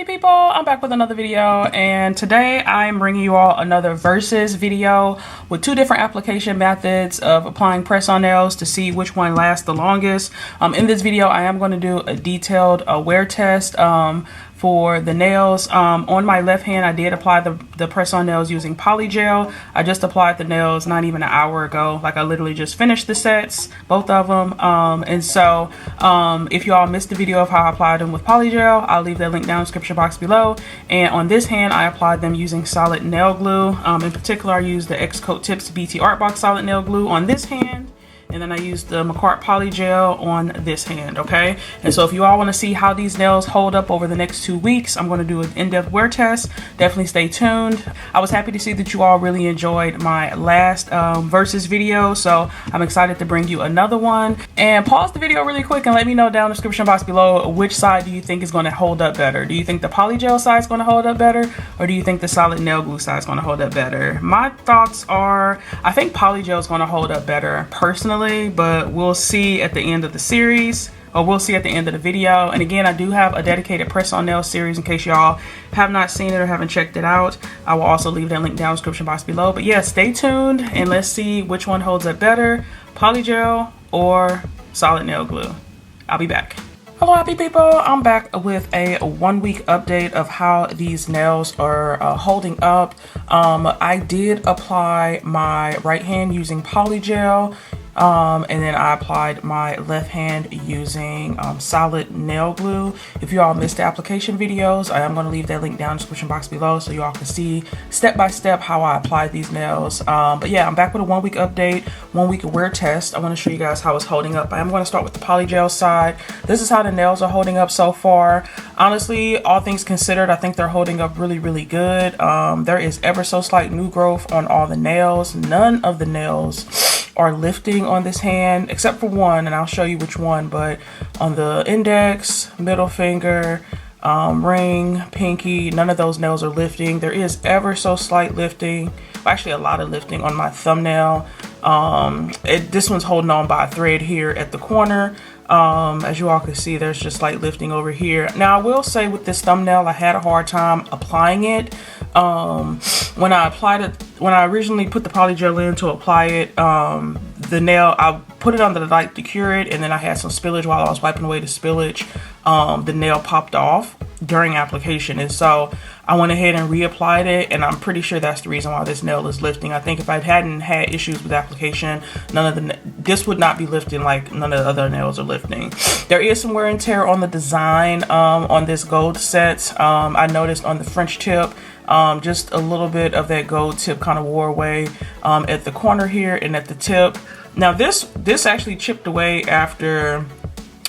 happy people, I'm back with another video, and today I'm bringing you all another versus video with two different application methods of applying press-on nails to see which one lasts the longest. In this video I am going to do a detailed wear test for the nails. On my left hand I did apply the press-on nails using Polygel. I just applied the nails not even an hour ago. Like, I literally just finished the sets, both of them. And so if you all missed the video of how I applied them with Polygel, I'll leave that link down in the description box below. And on this hand I applied them using solid nail glue. In particular I used the X-Coat Tips BTArtBox solid nail glue on this hand, and then I used the Polygel on this hand, okay? And so if you all want to see how these nails hold up over the next 2 weeks, I'm going to do an in-depth wear test. Definitely stay tuned. I was happy to see that you all really enjoyed my last versus video, so I'm excited to bring you another one. And pause the video really quick and let me know down in the description box below, which side do you think is going to hold up better? Do you think the Polygel side is going to hold up better, or do you think the solid nail glue side is going to hold up better? My thoughts are, I think Polygel is going to hold up better personally, but we'll see at the end of the series, or we'll see at the end of the video. And again, I do have a dedicated press-on nail series in case y'all have not seen it or haven't checked it out. I will also leave that link down in the description box below. But yeah, stay tuned and let's see which one holds up better, Polygel or solid nail glue. I'll be back. Hello happy people, I'm back with a 1 week update of how these nails are holding up. I did apply my right hand using Polygel, and then I applied my left hand using solid nail glue. If you all missed the application videos, I am going to leave that link down in the description box below so you all can see step by step how I applied these nails. But yeah, I'm back with a 1 week update, 1 week wear test. I want to show you guys how it's holding up. I am going to start with the Polygel side. This is how the nails are holding up so far. Honestly, all things considered, I think they're holding up really good. There is ever so slight new growth on all the nails. None of the nails are lifting on this hand except for one, and I'll show you which one. But on the index, middle finger, ring, pinky, none of those nails are lifting. There is ever so slight lifting, actually a lot of lifting on my thumbnail. This one's holding on by a thread here at the corner. As you all can see, there's just slight lifting over here. Now I will say with this thumbnail I had a hard time applying it. When I originally put the Polygel in to apply it, the nail, I put it under the light to cure it, and then I had some spillage while I was wiping away the spillage. The nail popped off during application, and so I went ahead and reapplied it, and I'm pretty sure that's the reason why this nail is lifting. I think if I hadn't had issues with application, this would not be lifting like none of the other nails are lifting. There is some wear and tear on the design on this gold set. I noticed on the French tip, just a little bit of that gold tip kind of wore away at the corner here and at the tip. Now this actually chipped away after,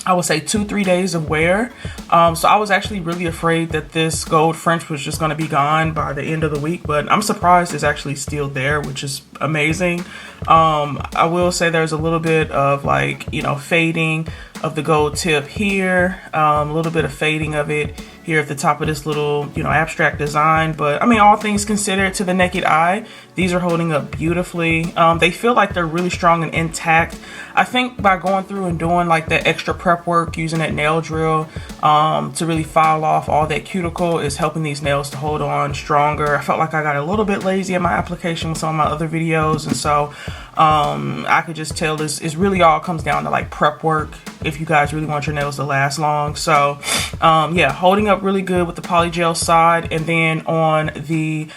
I would say, 2-3 days of wear. So I was actually really afraid that this gold French was just going to be gone by the end of the week, but I'm surprised it's actually still there, which is amazing. I will say there's a little bit of, like, you know, fading of the gold tip here, a little bit of fading of it here at the top of this little, you know, abstract design. But I mean, all things considered, to the naked eye, these are holding up beautifully. They feel like they're really strong and intact. I think by going through and doing like that extra prep work, using that nail drill to really file off all that cuticle, is helping these nails to hold on stronger. I felt like I got a little bit lazy in my application with some of my other videos, and so I could just tell this really all comes down to like prep work if you guys really want your nails to last long. So yeah, holding up really good with the Polygel side. And then on the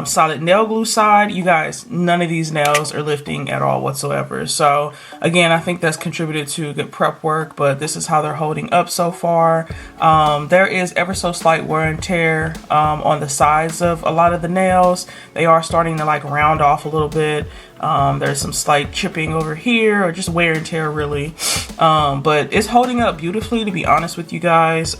solid nail glue side, you guys, none of these nails are lifting at all whatsoever. So again, I think that's contributed to good prep work, but this is how they're holding up so far. There is ever so slight wear and tear on the sides of a lot of the nails. They are starting to like round off a little bit. There's some slight chipping over here, or just wear and tear really. But it's holding up beautifully, to be honest with you guys.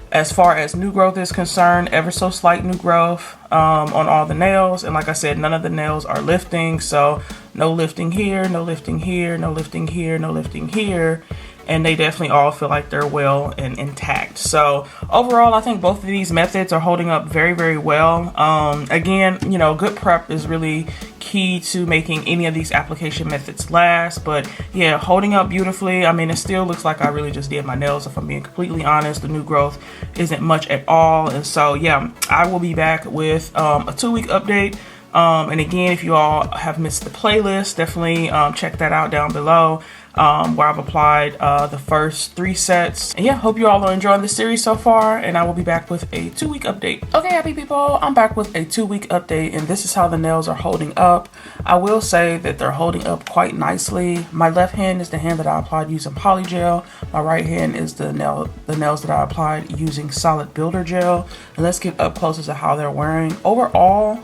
As far as new growth is concerned, ever so slight new growth on all the nails, and like I said, none of the nails are lifting, so no lifting here, no lifting here, no lifting here, no lifting here. And they definitely all feel like they're well and intact. So overall, I think both of these methods are holding up very, very well. Again, you know, good prep is really key to making any of these application methods last. But yeah, holding up beautifully. I mean, it still looks like I really just did my nails, if I'm being completely honest. The new growth isn't much at all. And so yeah, I will be back with a 2-week update. And again, if you all have missed the playlist, definitely check that out down below, where I've applied the first 3 sets. And yeah, hope you all are enjoying the series so far, and I will be back with a 2-week update. Okay, happy people, I'm back with a 2-week update, and this is how the nails are holding up. I will say that they're holding up quite nicely. My left hand is the hand that I applied using Polygel. My right hand is the nails that I applied using solid builder gel. And let's get up close as to how they're wearing. Overall,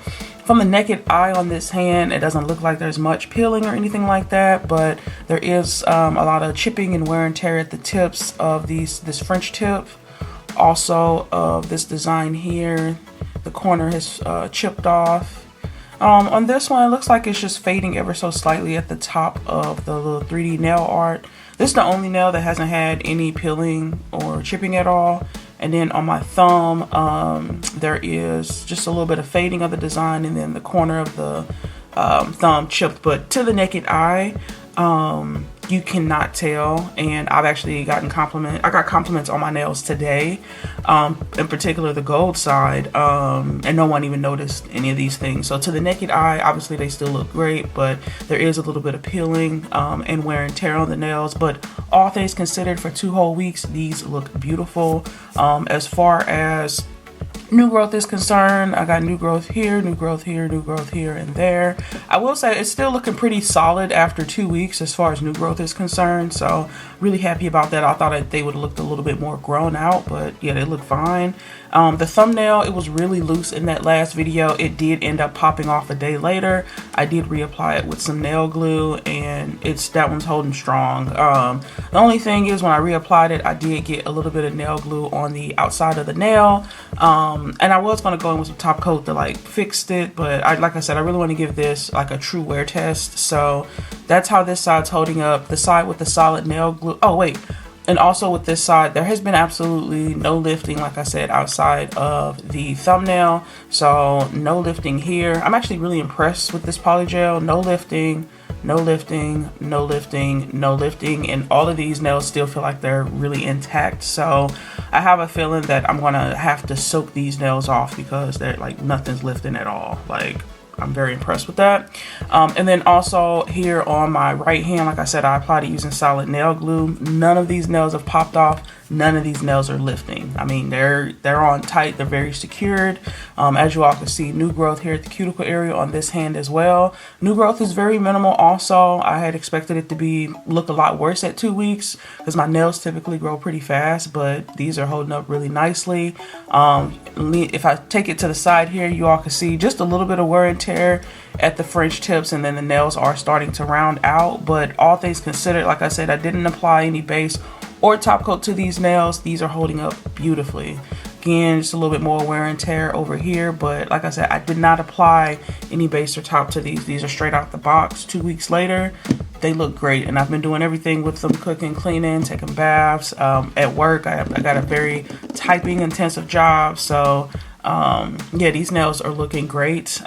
from the naked eye on this hand, it doesn't look like there's much peeling or anything like that, but there is a lot of chipping and wear and tear at the tips of this French tip. Also of this design here, the corner has chipped off. On this one, it looks like it's just fading ever so slightly at the top of the little 3D nail art. This is the only nail that hasn't had any peeling or chipping at all. And then on my thumb, there is just a little bit of fading of the design, and then the corner of the thumb chipped. But to the naked eye, you cannot tell. And I've actually gotten I got compliments on my nails today, in particular the gold side, and no one even noticed any of these things. So to the naked eye, obviously they still look great, but there is a little bit of peeling and wear and tear on the nails. But all things considered, for 2 whole weeks, these look beautiful. As far as new growth is concerned, I got new growth here, new growth here, new growth here and there. I will say it's still looking pretty solid after 2 weeks as far as new growth is concerned, so really happy about that. I thought that they would have looked a little bit more grown out, but yeah, they look fine. The thumbnail, it was really loose in that last video. It did end up popping off a day later. I did reapply it with some nail glue, and that one's holding strong. The only thing is, when I reapplied it, I did get a little bit of nail glue on the outside of the nail. And I was going to go in with some top coat to like fix it, but like I said, I really want to give this like a true wear test. So that's how this side's holding up. The side with the solid nail glue. Oh wait, and also with this side, there has been absolutely no lifting, like I said, outside of the thumbnail. So no lifting here. I'm actually really impressed with this Polygel. No lifting, no lifting, no lifting, no lifting, and all of these nails still feel like they're really intact. So I have a feeling that I'm gonna have to soak these nails off, because they're like nothing's lifting at all. Like, I'm very impressed with that. And then also here on my right hand, like I said, I applied it using solid nail glue. None of these nails have popped off. None of these nails are lifting. I mean, they're on tight. They're very secured. As you all can see, new growth here at the cuticle area on this hand as well. New growth is very minimal also. I had expected it to look a lot worse at 2 weeks, because my nails typically grow pretty fast, but these are holding up really nicely. If I take it to the side here, you all can see just a little bit of wear and tear at the French tips, and then the nails are starting to round out. But all things considered, like I said, I didn't apply any base or top coat to these nails. These are holding up beautifully. Again, just a little bit more wear and tear over here, but like I said, I did not apply any base or top to these. These are straight out the box. 2 weeks later, they look great, and I've been doing everything with them: cooking, cleaning, taking baths. At work, I got a very typing intensive job, so yeah, these nails are looking great.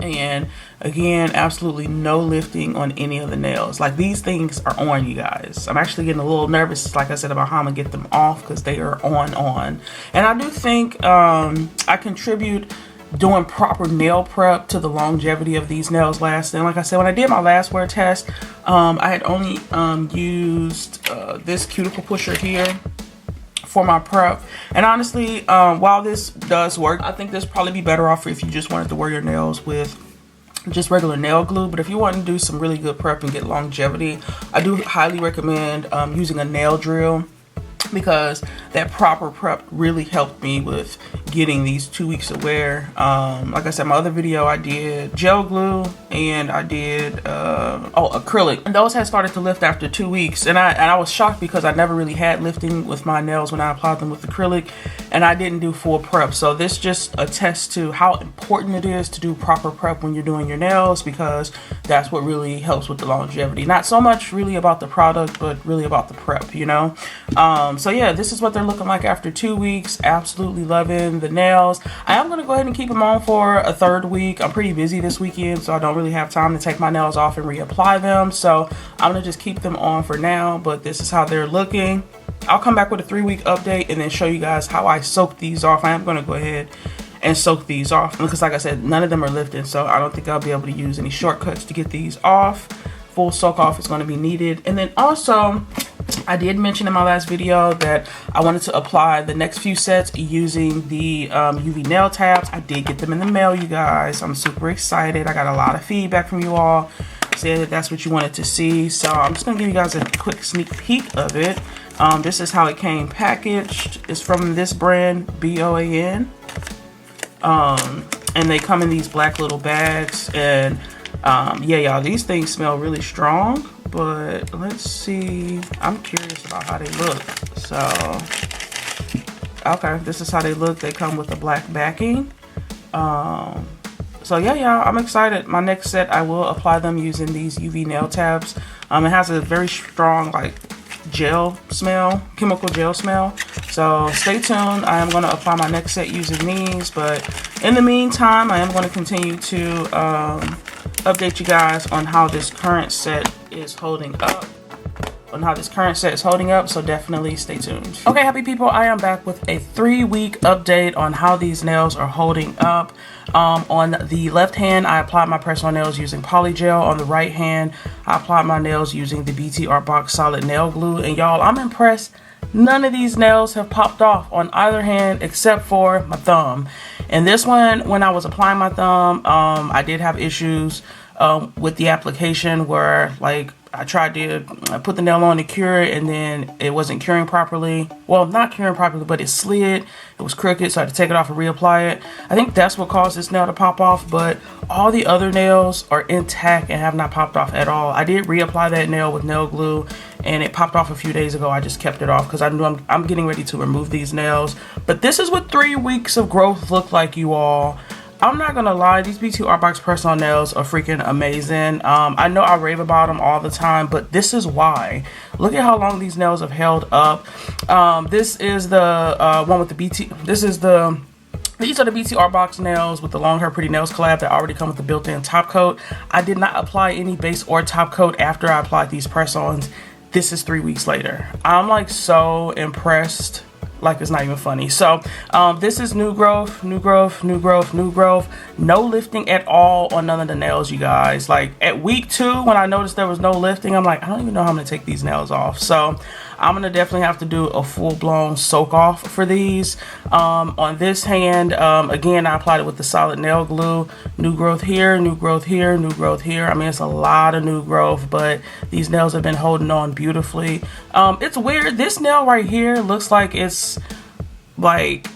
And again, absolutely no lifting on any of the nails. Like, these things are on, you guys. I'm actually getting a little nervous, like I said, about how I'm gonna get them off, because they are on. And I do think I contribute doing proper nail prep to the longevity of these nails lasting. Like I said, when I did my last wear test, I had only used this cuticle pusher here for my prep. And honestly, while this does work, I think this probably be better off if you just wanted to wear your nails with just regular nail glue. But if you want to do some really good prep and get longevity, I do highly recommend using a nail drill, because that proper prep really helped me with getting these 2 weeks of wear. Like I said, my other video I did gel glue and I did acrylic, and those had started to lift after 2 weeks, and I was shocked because I never really had lifting with my nails when I applied them with acrylic, and I didn't do full prep. So this just attests to how important it is to do proper prep when you're doing your nails, because that's what really helps with the longevity. Not so much really about the product, but really about the prep, you know. So yeah, this is what they're looking like after 2 weeks. Absolutely loving the nails. I am going to go ahead and keep them on for a third week. I'm pretty busy this weekend, so I don't really have time to take my nails off and reapply them, so I'm going to just keep them on for now. But this is how they're looking. I'll come back with a 3-week update and then show you guys how I soak these off. I am going to go ahead and soak these off because, like I said, none of them are lifting, so I don't think I'll be able to use any shortcuts to get these off. Full soak off is going to be needed. And then also, I did mention in my last video that I wanted to apply the next few sets using the UV nail tabs. I did get them in the mail, you guys. I'm super excited. I got a lot of feedback from you all saying that that's what you wanted to see. So I'm just going to give you guys a quick sneak peek of it. This is how it came packaged. It's from this brand, BOAN. And they come in these black little bags. And yeah, y'all, these things smell really strong. But let's see. I'm curious about how they look. So, okay, this is how they look. They come with a black backing. So yeah, y'all, I'm excited. My next set, I will apply them using these UV nail tabs. It has a very strong, like, gel smell, chemical gel smell. So stay tuned. I am going to apply my next set using these. But in the meantime, I am going to continue to update you guys on how this current set is holding up. So definitely stay tuned. Okay, happy people, I am back with a 3-week update on how these nails are holding up. On the left hand, I applied my press-on nails using Polygel. On the right hand, I applied my nails using the BTArtBox solid nail glue. And y'all, I'm impressed. None of these nails have popped off on either hand except for my thumb. And this one, when I was applying my thumb, I did have issues with the application where, like, I tried to put the nail on to cure it, and then it wasn't curing properly. Well, not curing properly, but it slid. It was crooked, so I had to take it off and reapply it. I think that's what caused this nail to pop off, but all the other nails are intact and have not popped off at all. I did reapply that nail with nail glue, and it popped off a few days ago. I just kept it off because I knew I'm getting ready to remove these nails. But this is what 3 weeks of growth look like, you all. I'm not gonna lie, these BTArtBox press-on nails are freaking amazing. I know I rave about them all the time, but this is why. Look at how long these nails have held up. This is the one with the BT. These are the BTArtBox nails with the Long Hair Pretty Nails collab that already come with the built-in top coat. I did not apply any base or top coat after I applied these press-ons. This is 3 weeks later. I'm like so impressed. Like, it's not even funny. So this is new growth, new growth, new growth, new growth. No lifting at all on none of the nails, you guys. Like, at week 2, when I noticed there was no lifting, I'm like, I don't even know how I'm gonna take these nails off. So I'm gonna definitely have to do a full-blown soak off for these. On this hand, again, I applied it with the solid nail glue. New growth here, new growth here, new growth here. I mean, it's a lot of new growth, but these nails have been holding on beautifully. It's weird. This nail right here looks like it's like,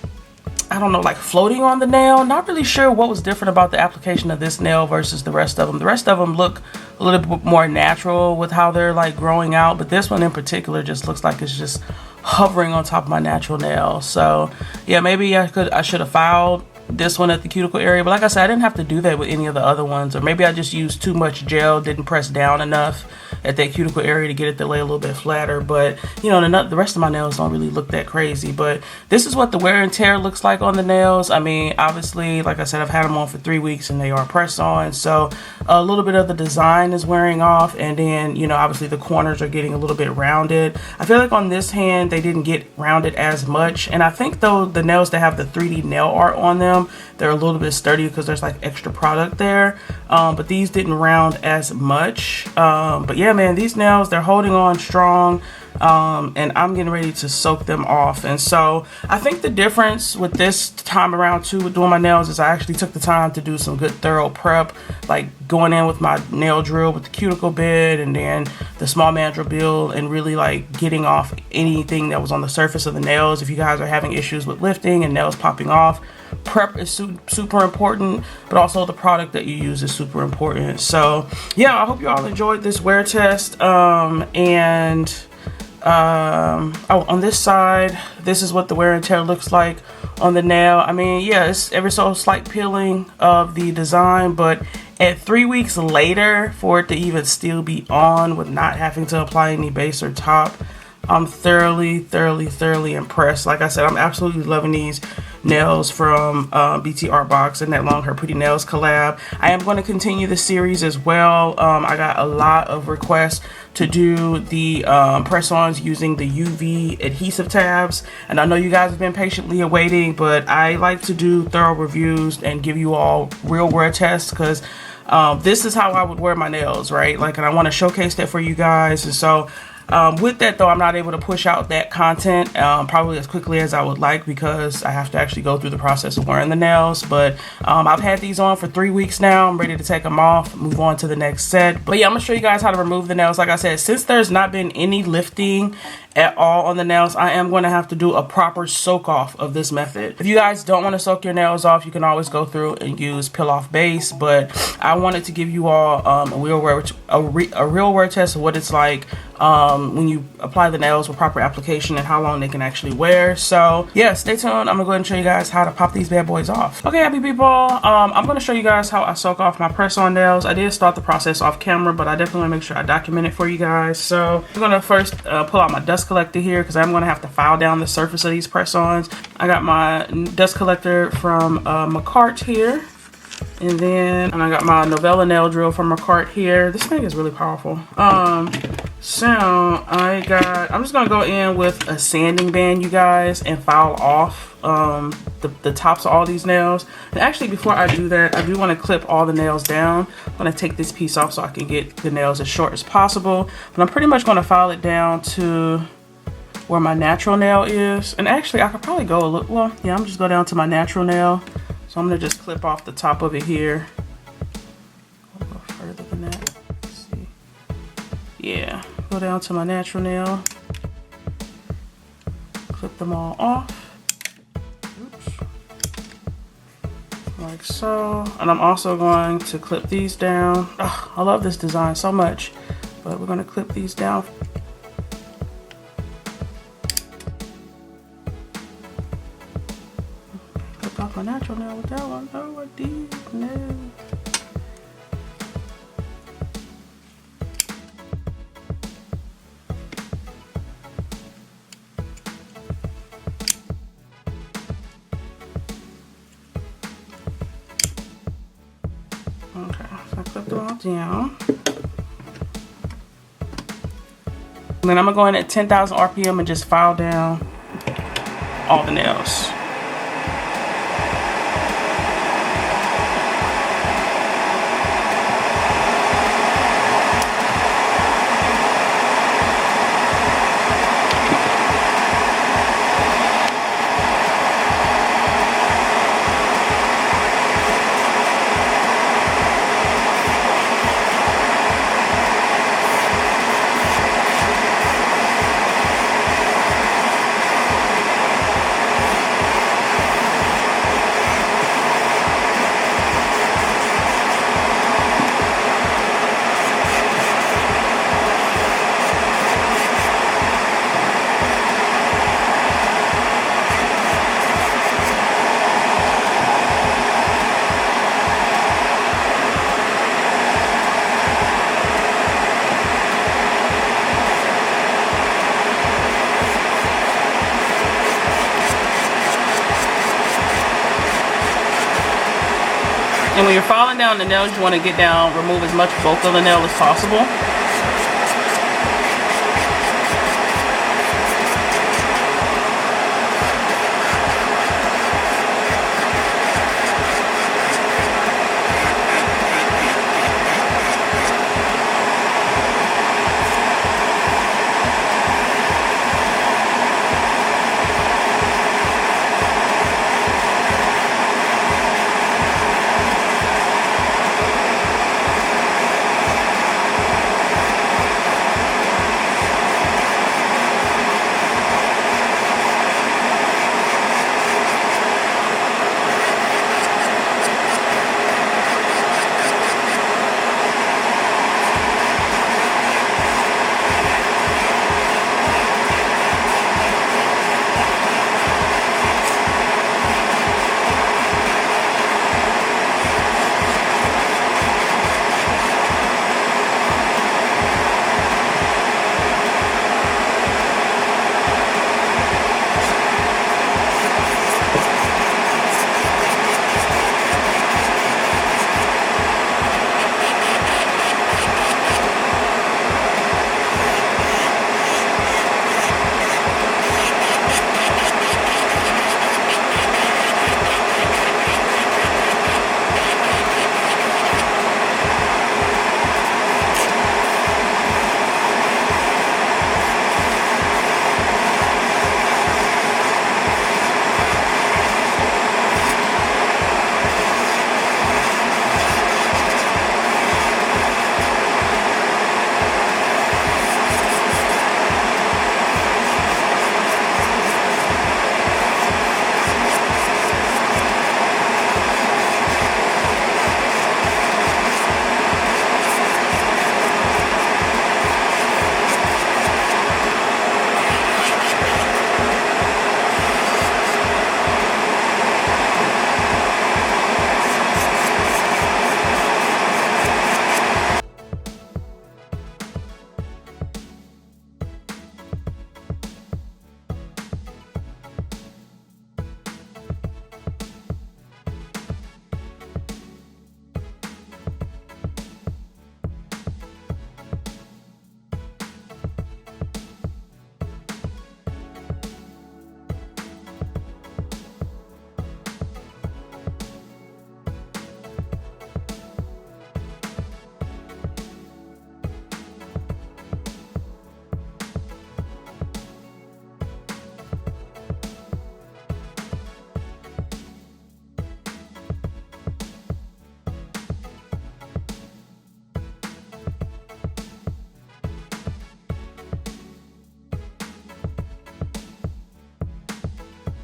I don't know, like floating on the nail. Not really sure what was different about the application of this nail versus the rest of them. The rest of them look a little bit more natural with how they're like growing out, but this one in particular just looks like it's just hovering on top of my natural nail. So yeah, maybe I should have filed this one at the cuticle area, but like I said, I didn't have to do that with any of the other ones, or maybe I just used too much gel, didn't press down enough at that cuticle area to get it to lay a little bit flatter. But you know, the rest of my nails don't really look that crazy. But this is what the wear and tear looks like on the nails. I mean, obviously, like I said, I've had them on for 3 weeks and they are pressed on, so a little bit of the design is wearing off, and then, you know, obviously the corners are getting a little bit rounded. I feel like on this hand they didn't get rounded as much, and I think though the nails that have the 3D nail art on them, they're a little bit sturdy because there's like extra product there, but these didn't round as much. But yeah, man, these nails, they're holding on strong. and I'm getting ready to soak them off. And so I think the difference with this time around too with doing my nails is I actually took the time to do some good thorough prep, like going in with my nail drill with the cuticle bit and then the small mandrel bill, and really like getting off anything that was on the surface of the nails. If you guys are having issues with lifting and nails popping off, prep is super important, but also the product that you use is super important. So yeah, I hope you all enjoyed this wear test. Oh, on this side, this is what the wear and tear looks like on the nail. I mean, yeah, it's ever so slight peeling of the design, but at 3 weeks later, for it to even still be on with not having to apply any base or top, I'm thoroughly impressed. Like I said, I'm absolutely loving these nails from BTArtBox and that Long Her Pretty Nails collab. I am going to continue the series as well. I got a lot of requests to do the press-ons using the UV adhesive tabs, and I know you guys have been patiently awaiting, but I like to do thorough reviews and give you all real wear tests, because this is how I would wear my nails, right? Like, and I want to showcase that for you guys. And so with that though, I'm not able to push out that content probably as quickly as I would like, because I have to actually go through the process of wearing the nails. But I've had these on for 3 weeks now. I'm ready to take them off, move on to the next set. But yeah, I'm gonna show you guys how to remove the nails. Like I said, since there's not been any lifting at all on the nails, I am going to have to do a proper soak off of this method. If you guys don't want to soak your nails off, you can always go through and use peel off base, but I wanted to give you all a real wear test of what it's like when you apply the nails with proper application and how long they can actually wear. So yeah, stay tuned. I'm gonna go ahead and show you guys how to pop these bad boys off. Okay, happy people, I'm gonna show you guys how I soak off my press on nails. I did start the process off camera, but I definitely want to make sure I document it for you guys. So I'm gonna first pull out my dust collector here, because I'm gonna have to file down the surface of these press-ons. I got my dust collector from McCart here, and then I got my Novella nail drill from McCart here. This thing is really powerful. So I'm just gonna go in with a sanding band, you guys, and file off the tops of all these nails. And actually, before I do that, I do want to clip all the nails down. I'm gonna take this piece off so I can get the nails as short as possible, but I'm pretty much gonna file it down to where my natural nail is. And actually, I could probably go a little, well, yeah, I'm just go down to my natural nail. So I'm gonna just clip off the top of it here. I'll go further than that. Let's see. Yeah, go down to my natural nail. Clip them all off. Oops. Like so. And I'm also going to clip these down. Oh, I love this design so much. But we're gonna clip these down. Off my natural nail with that one. Oh, what these nails. Okay, so I clip them all down. And then I'm gonna go in at 10,000 RPM and just file down all the nails. And when you're filing down the nails, you want to remove as much bulk of the nail as possible.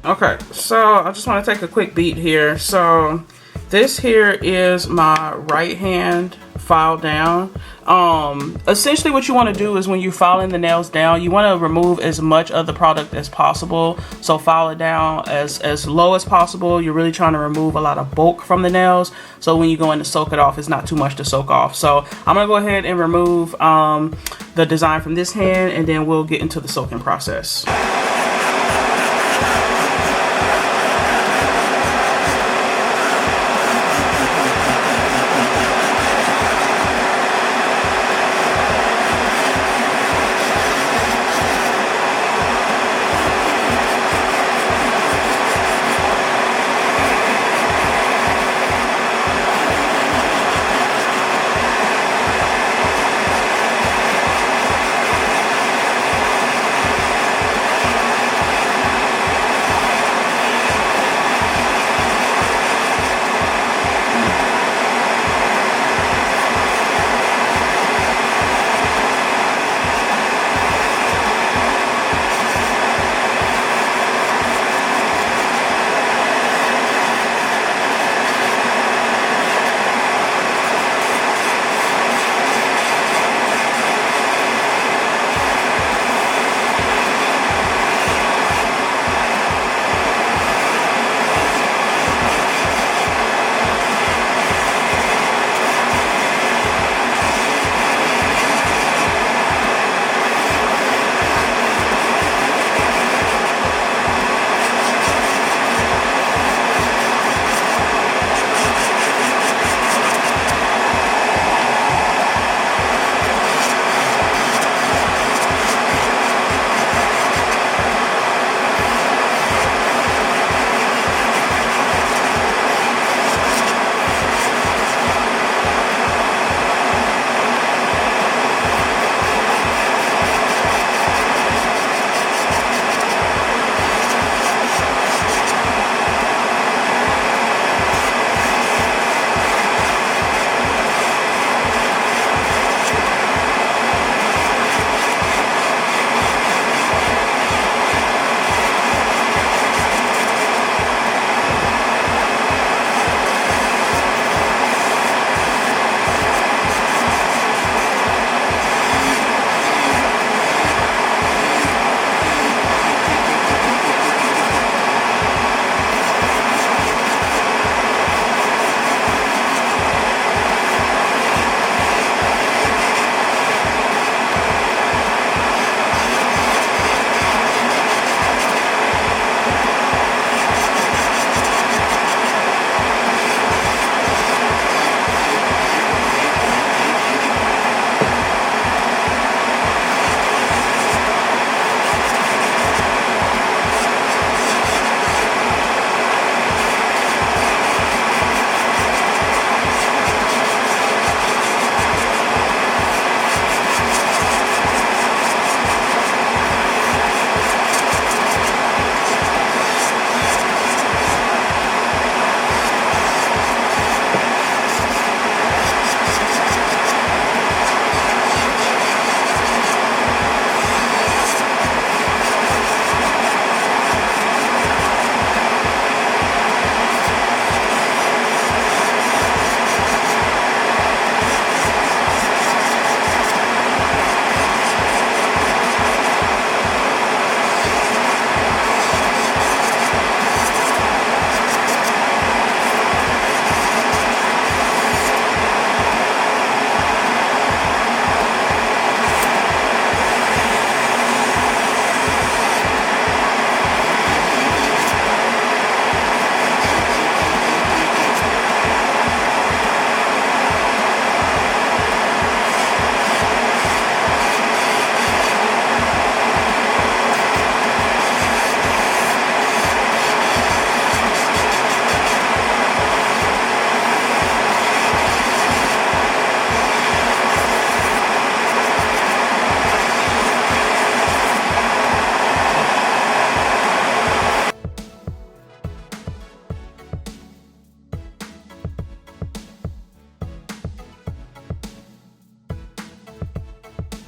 Okay, so I just want to take a quick beat here. So this here is my right hand file down. Essentially what you want to do is when you're filing the nails down, you want to remove as much of the product as possible. So file it down as low as possible. You're really trying to remove a lot of bulk from the nails. So when you go in to soak it off, it's not too much to soak off. So I'm going to go ahead and remove the design from this hand, and then we'll get into the soaking process.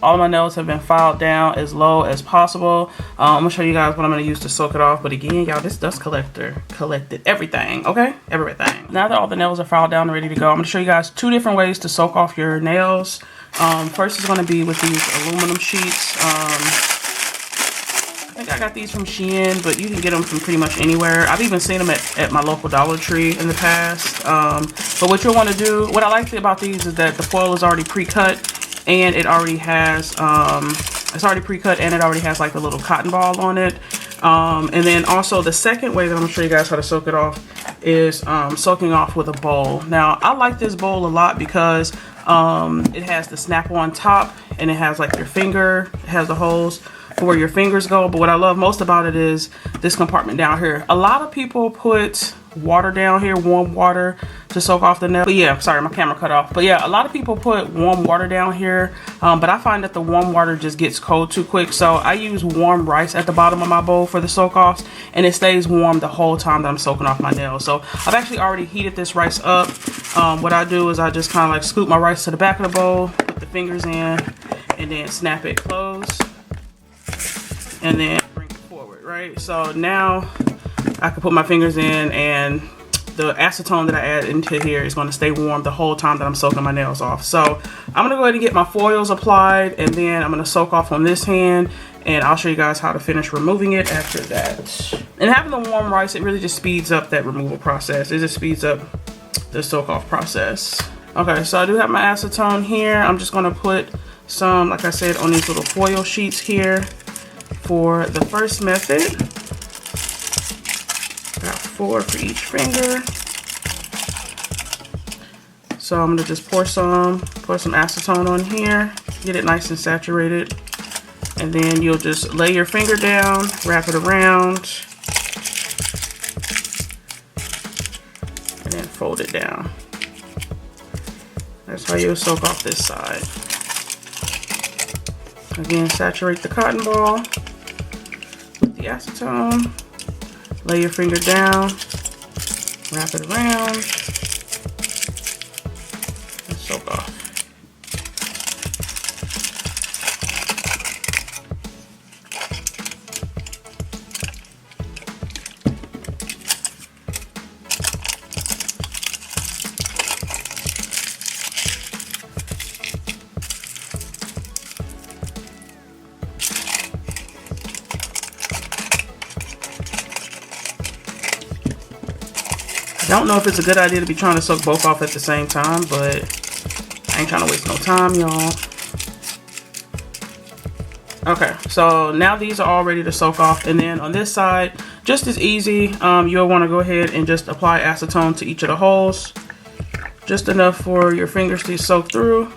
All of my nails have been filed down as low as possible. I'm gonna show you guys what I'm gonna use to soak it off. But again, y'all, this dust collector collected everything, okay? Everything. Now that all the nails are filed down and ready to go, I'm gonna show you guys 2 different ways to soak off your nails. First is gonna be with these aluminum sheets. I think I got these from Shein, but you can get them from pretty much anywhere. I've even seen them at my local Dollar Tree in the past. But what you'll want to do, what I like about these is that the foil is already pre-cut, and it already has, it's already pre-cut, and it already has like a little cotton ball on it. And then also the second way that I'm gonna show you guys how to soak it off is soaking off with a bowl. Now I like this bowl a lot because it has the snap-on top, and it has like your finger, it has the holes for where your fingers go. But what I love most about it is this compartment down here. A lot of people put water down here, warm water, to soak off the nail. But yeah, sorry, my camera cut off. But yeah, a lot of people put warm water down here, but I find that the warm water just gets cold too quick. So I use warm rice at the bottom of my bowl for the soak offs, and it stays warm the whole time that I'm soaking off my nails. So I've actually already heated this rice up. What I do is I just kind of like scoop my rice to the back of the bowl, put the fingers in, and then snap it closed, and then bring it forward, right? So now I can put my fingers in, and the acetone that I add into here is going to stay warm the whole time that I'm soaking my nails off. So I'm going to go ahead and get my foils applied, and then I'm going to soak off on this hand, and I'll show you guys how to finish removing it after that. And having the warm rice, it really just speeds up that removal process. It just speeds up the soak off process. Okay, so I do have my acetone here. I'm just going to put some, like I said, on these little foil sheets here for the first method. Got 4 for each finger. So I'm gonna just pour some acetone on here, get it nice and saturated, and then you'll just lay your finger down, wrap it around, and then fold it down. That's how you'll soak off this side. Again, saturate the cotton ball with the acetone. Lay your finger down, wrap it around, and soak off. I don't know if it's a good idea to be trying to soak both off at the same time, but I ain't trying to waste no time, y'all. Okay, so now these are all ready to soak off, and then on this side, just as easy, you'll want to go ahead and just apply acetone to each of the holes, just enough for your fingers to soak through,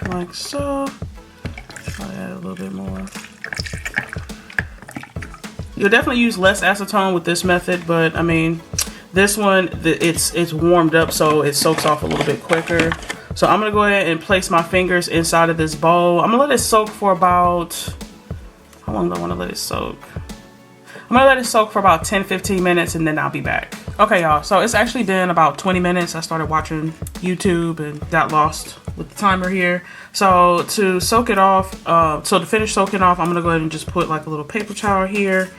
like so. I'll add a little bit more. You'll definitely use less acetone with this method, but I mean, this one, it's warmed up, so it soaks off a little bit quicker. So I'm gonna go ahead and place my fingers inside of this bowl. I'm gonna let it soak for about, how long do I wanna let it soak? I'm gonna let it soak for about 10-15 minutes, and then I'll be back. Okay, y'all, so it's actually been about 20 minutes. I started watching YouTube and got lost with the timer here. So to soak it off, so to finish soaking off, I'm gonna go ahead and just put like a little paper towel here,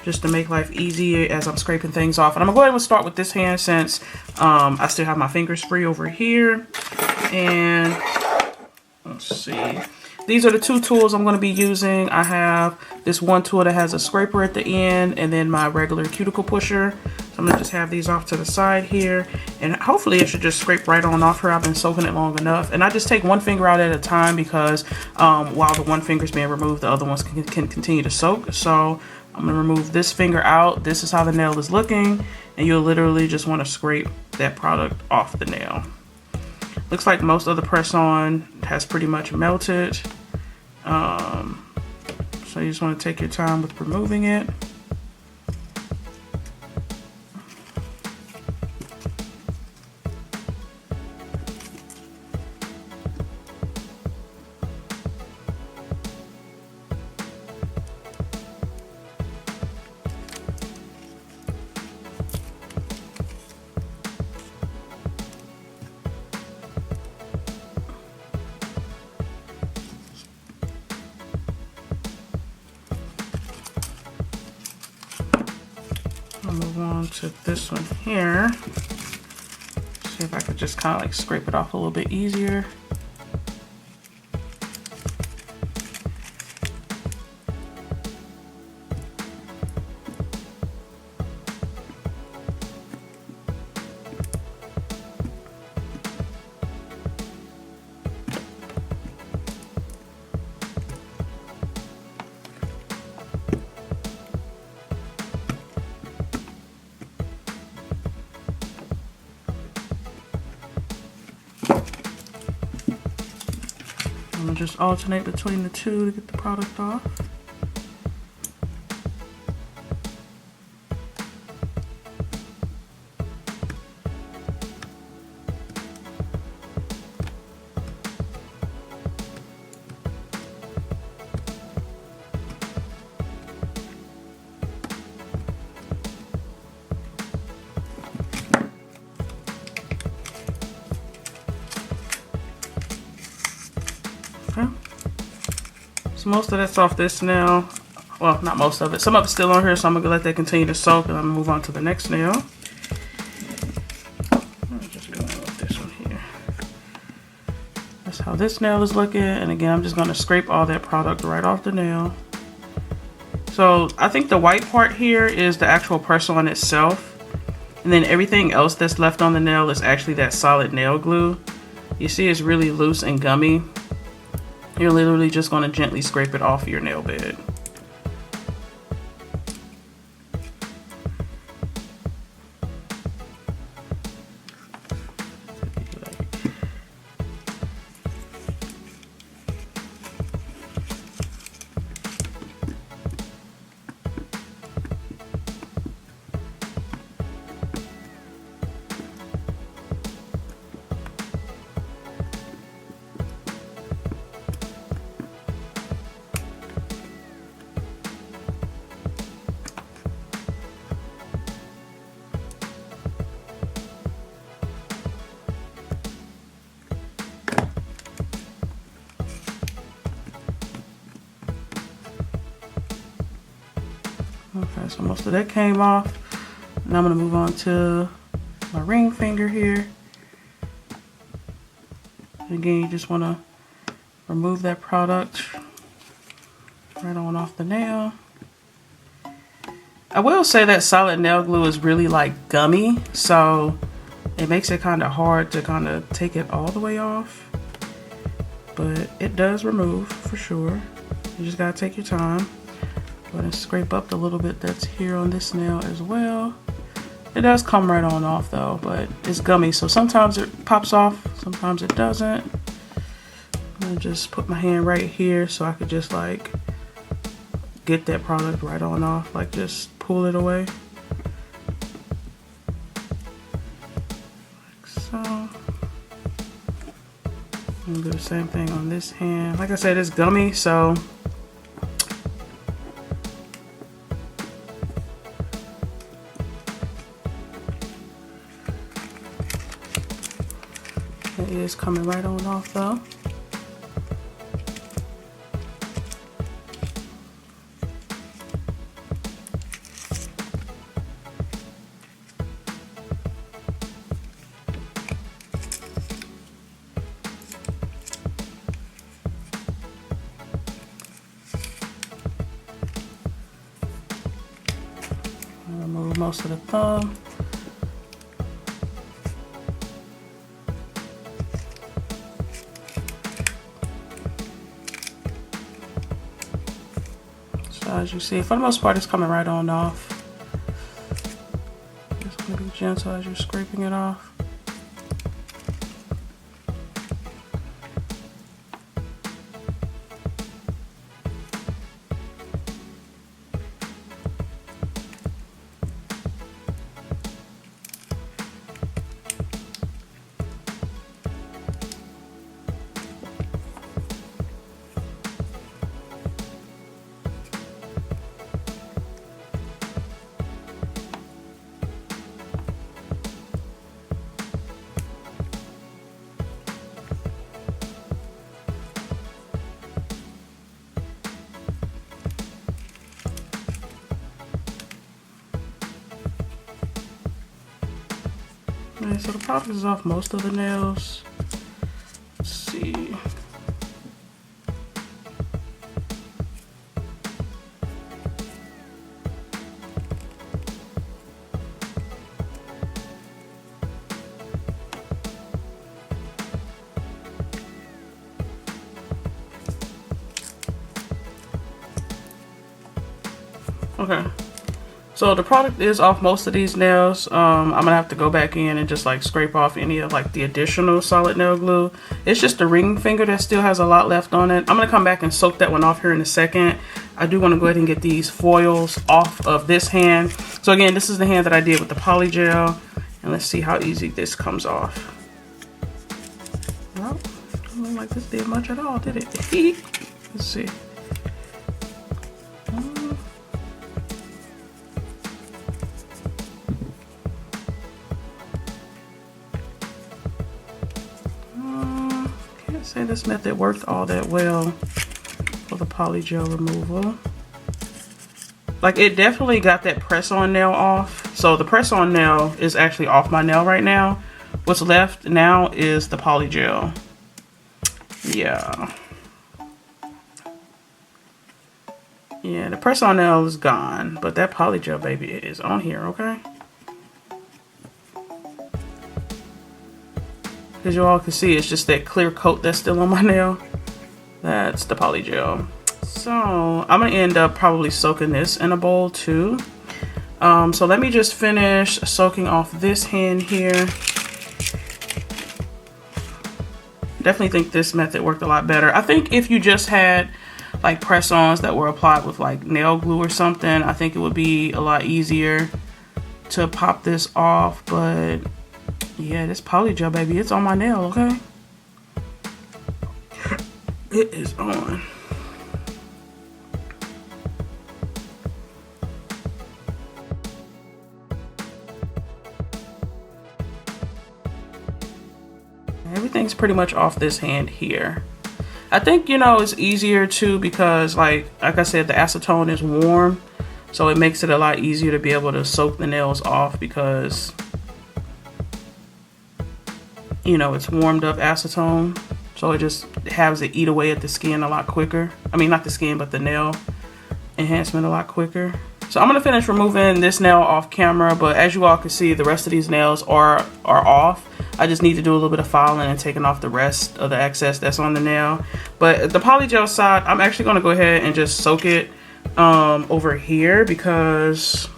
just to make life easy as I'm scraping things off. And I'm gonna go ahead and start with this hand since I still have my fingers free over here. And let's see. These are the 2 tools I'm going to be using. I have this one tool that has a scraper at the end, and then my regular cuticle pusher. So I'm going to just have these off to the side here, and hopefully it should just scrape right on off here. I've been soaking it long enough, and I just take one finger out at a time because while the one finger is being removed, the other ones can continue to soak. So I'm going to remove this finger out. This is how the nail is looking, and you'll literally just want to scrape that product off the nail. Looks like most of the press-on has pretty much melted. So you just want to take your time with removing it. on to this one here. See if I could just kind of like scrape it off a little bit easier. I'm gonna just alternate between the two to get the product off. Okay. So most of that's off this nail. Well, not most of it. Some of it's still on here, so I'm gonna let that continue to soak, and I'm gonna move on to the next nail. I'm just going with this one here. That's how this nail is looking, and again, I'm just gonna scrape all that product right off the nail. So I think the white part here is the actual press-on itself, and then everything else that's left on the nail is actually that solid nail glue. You see, it's really loose and gummy. You're literally just going to gently scrape it off your nail bed. Okay, so most of that came off. Now I'm going to move on to my ring finger here. Again, you just want to remove that product right on off the nail. I will say that solid nail glue is really like gummy, so it makes it kind of hard to kind of take it all the way off. But it does remove for sure. You just got to take your time. Go ahead and scrape up the little bit that's here on this nail as well. It does come right on off though, but it's gummy, so sometimes it pops off, sometimes it doesn't. I'm gonna just put my hand right here so I could just like get that product right on off, like just pull it away. Like so. I'm gonna do the same thing on this hand. Like I said, it's gummy, so it is coming right on off though. Remove most of the thumb. As you see, for the most part, it's coming right on off. Just going to be gentle as you're scraping it off. Okay, so the product is off most of the nails. Let's see. Okay, so the product is off most of these nails. I'm gonna have to go back in and just like scrape off any of like the additional solid nail glue. It's just the ring finger that still has a lot left on it. I'm gonna come back and soak that one off here in a second. I do want to go ahead and get these foils off of this hand. So again, this is the hand that I did with the Polygel, and let's see how easy this comes off. Well, don't look like this did much at all, did it? Let's see. Say this method worked all that well for the Polygel removal. Like, it definitely got that press on nail off. So the press on nail is actually off my nail right now. What's left now is the Polygel. Yeah, the press on nail is gone, but that Polygel baby is on here. Okay, as you all can see, it's just that clear coat that's still on my nail. That's the Polygel. So I'm gonna end up probably soaking this in a bowl too. So let me just finish soaking off this hand here. Definitely think this method worked a lot better. I think if you just had like press-ons that were applied with like nail glue or something, I think it would be a lot easier to pop this off, but yeah, this Polygel baby, it's on my nail, okay? It is on. Everything's pretty much off this hand here. I think, you know, it's easier too because like I said, the acetone is warm, so it makes it a lot easier to be able to soak the nails off because, you know, it's warmed up acetone, so it just has it eat away at the skin a lot quicker. I mean, not the skin, but the nail enhancement a lot quicker. So I'm gonna finish removing this nail off camera, but as you all can see, the rest of these nails are off. I just need to do a little bit of filing and taking off the rest of the excess that's on the nail. But the Polygel side, I'm actually gonna go ahead and just soak it over here because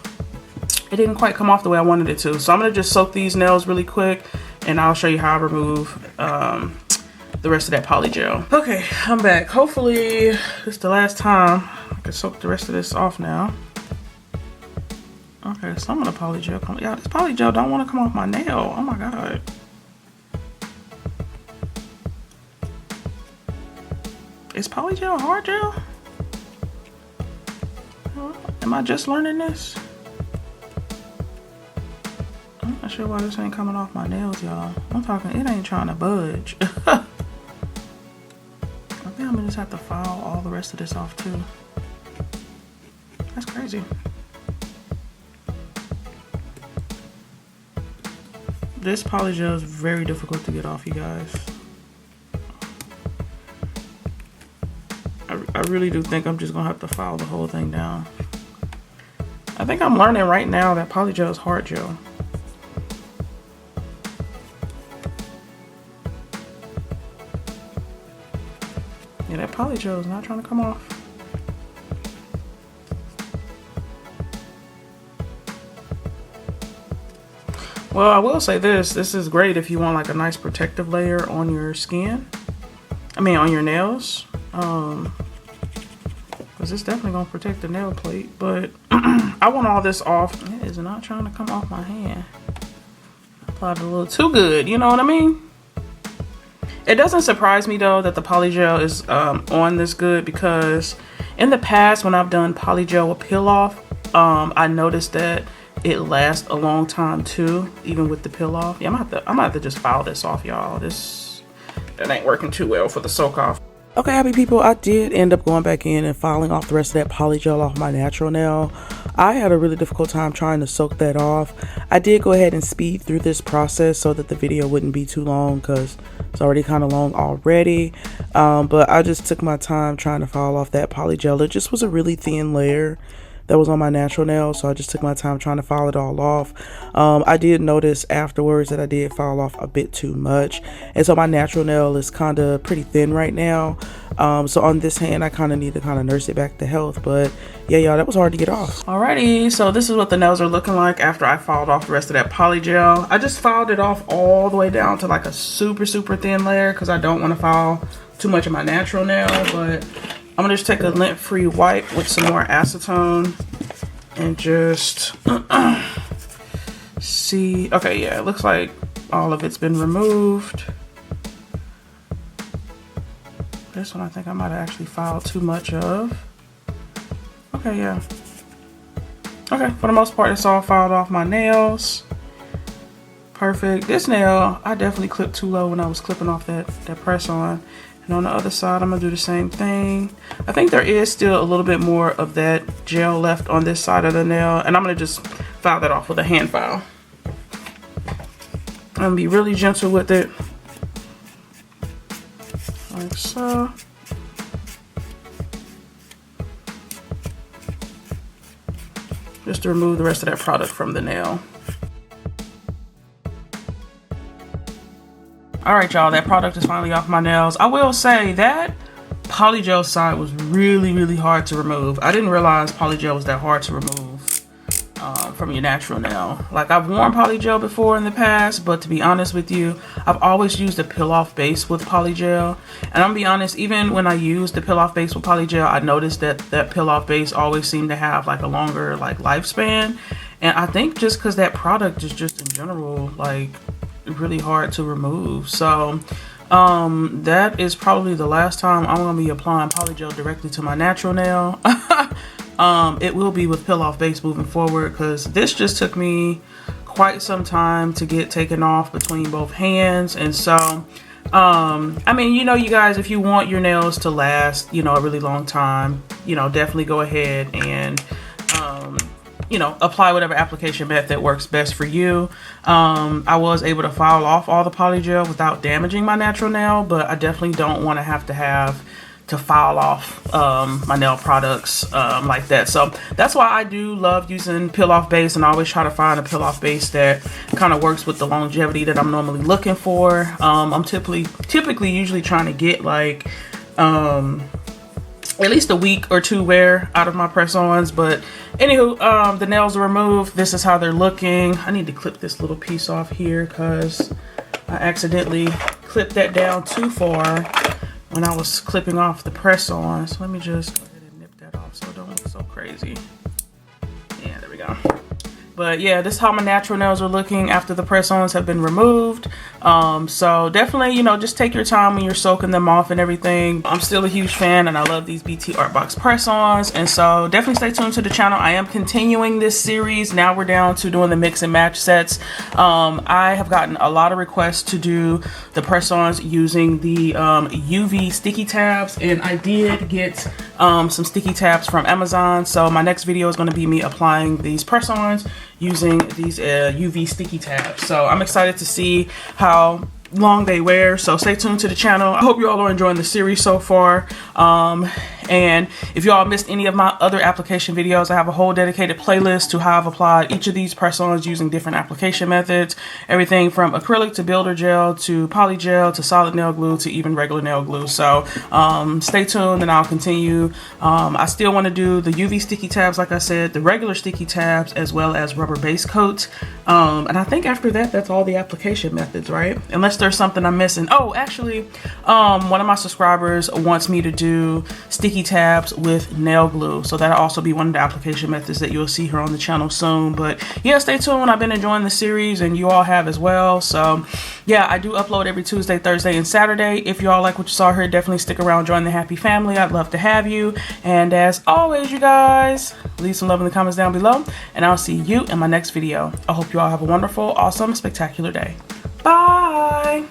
it didn't quite come off the way I wanted it to. So I'm gonna just soak these nails really quick and I'll show you how I remove the rest of that Polygel. Okay, I'm back. Hopefully this is the last time I can soak the rest of this off now. Okay, some of the Polygel come. Yeah, this Polygel don't want to come off my nail. Oh my god. Is Polygel hard gel? Am I just learning this? I'm not sure why this ain't coming off my nails, y'all. I'm talking, it ain't trying to budge. I think I'm gonna just have to file all the rest of this off too. That's crazy. This Polygel is very difficult to get off, you guys. I really do think I'm just gonna have to file the whole thing down. I think I'm learning right now that Polygel is hard gel. Yeah, that Polygel is not trying to come off. Well, I will say this is great if you want like a nice protective layer on your skin. I mean, on your nails. Because it's definitely going to protect the nail plate. But I want all this off. It is not trying to come off my hand. I applied it a little too good, you know what I mean? It doesn't surprise me though that the Polygel is on this good, because in the past when I've done Polygel with peel off, I noticed that it lasts a long time too, even with the peel off. Yeah, I'm gonna have to just file this off, y'all. That ain't working too well for the soak off. Okay, happy people, I did end up going back in and filing off the rest of that polygel off my natural nail. I had a really difficult time trying to soak that off. I did go ahead and speed through this process so that the video wouldn't be too long because it's already kind of long already. But I just took my time trying to file off that polygel. It just was a really thin layer that was on my natural nail, so I just took my time trying to file it all off. I did notice afterwards that I did file off a bit too much, and so my natural nail is kind of pretty thin right now. So on this hand I kind of need to nurse it back to health, but yeah, y'all, that was hard to get off. Alrighty, so this is what the nails are looking like after I filed off the rest of that polygel. I just filed it off all the way down to like a super thin layer because I don't want to file too much of my natural nail, but I'm gonna just take a lint-free wipe with some more acetone and just see. Okay, yeah, it looks like all of it's been removed. This one I think I might have actually filed too much of. Okay, yeah. Okay, for the most part it's all filed off my nails. Perfect. This nail, I definitely clipped too low when I was clipping off that press on. And on the other side, I'm gonna do the same thing. I think there is still a little bit more of that gel left on this side of the nail, and I'm gonna just file that off with a hand file. I'm gonna be really gentle with it, like so. Just to remove the rest of that product from the nail. All right, y'all, that product is finally off my nails. I will say that polygel side was really hard to remove. I didn't realize polygel was that hard to remove from your natural nail. Like, I've worn polygel before in the past, but to be honest with you, I've always used a peel-off base with polygel. And I'm gonna be honest, even when I used the peel-off base with polygel, I noticed that that peel-off base always seemed to have like a longer lifespan. And I think just because that product is just in general like really hard to remove. So that is probably the last time I'm gonna be applying polygel directly to my natural nail. It will be with peel off base moving forward because this just took me quite some time to get taken off between both hands. And so I mean, you know, you guys, if you want your nails to last, you know, a really long time, you know, definitely go ahead and you know, apply whatever application method works best for you. I was able to file off all the polygel without damaging my natural nail, but I definitely don't want to have to file off my nail products like that. So that's why I do love using peel off base, and I always try to find a peel off base that kind of works with the longevity that I'm normally looking for. I'm typically usually trying to get like at least a week or two wear out of my press-ons. But anywho, the nails are removed. This is how they're looking. I need to clip this little piece off here because I accidentally clipped that down too far when I was clipping off the press-on. So let me just go ahead and nip that off so it don't look so crazy. Yeah, there we go. But yeah, this is how my natural nails are looking after the press-ons have been removed. So definitely, you know, just take your time when you're soaking them off and everything. I'm still a huge fan and I love these BTArtBox press-ons. And so definitely stay tuned to the channel. I am continuing this series. Now we're down to doing the mix and match sets. I have gotten a lot of requests to do the press-ons using the UV sticky tabs. And I did get some sticky tabs from Amazon. So my next video is going to be me applying these press-ons using these UV sticky tabs. So I'm excited to see how long they wear, so stay tuned to the channel. I hope you all are enjoying the series so far. And if you all missed any of my other application videos, I have a whole dedicated playlist to how I've applied each of these press-ons using different application methods. Everything from acrylic to builder gel to polygel to solid nail glue to even regular nail glue. So stay tuned and I'll continue. I still want to do the UV sticky tabs, like I said, the regular sticky tabs, as well as rubber base coats. And I think after that, that's all the application methods, right? Unless there's something I'm missing. Oh, actually, one of my subscribers wants me to do sticky tabs with nail glue, so that'll also be one of the application methods that you'll see here on the channel soon. But yeah, stay tuned. I've been enjoying the series and you all have as well. So yeah, I do upload every Tuesday, Thursday, and Saturday. If you all like what you saw here, definitely stick around, join the happy family. I'd love to have you. And as always, you guys, leave some love in the comments down below, and I'll see you in my next video. I hope you all have a wonderful, awesome, spectacular day. Bye.